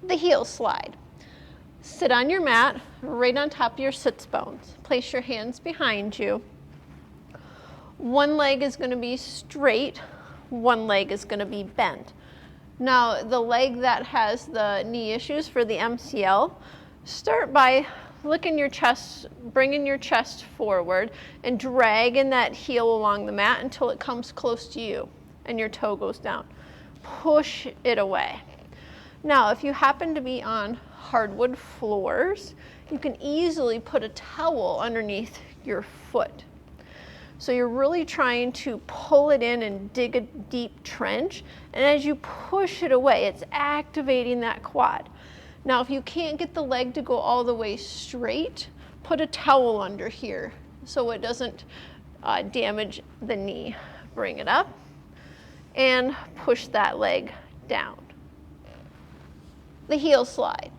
The heel slide. Sit on your mat, right on top of your sits bones. Place your hands behind you. One leg is going to be straight, one leg is going to be bent. Now, the leg that has the knee issues for the MCL, start by looking your chest, bringing your chest forward and dragging that heel along the mat until it comes close to you and your toe goes down. Push it away. Now, if you happen to be on hardwood floors, you can easily put a towel underneath your foot. So you're really trying to pull it in and dig a deep trench. And as you push it away, it's activating that quad. Now, if you can't get the leg to go all the way straight, put a towel under here so it doesn't damage the knee. Bring it up and push that leg down. The heel slide.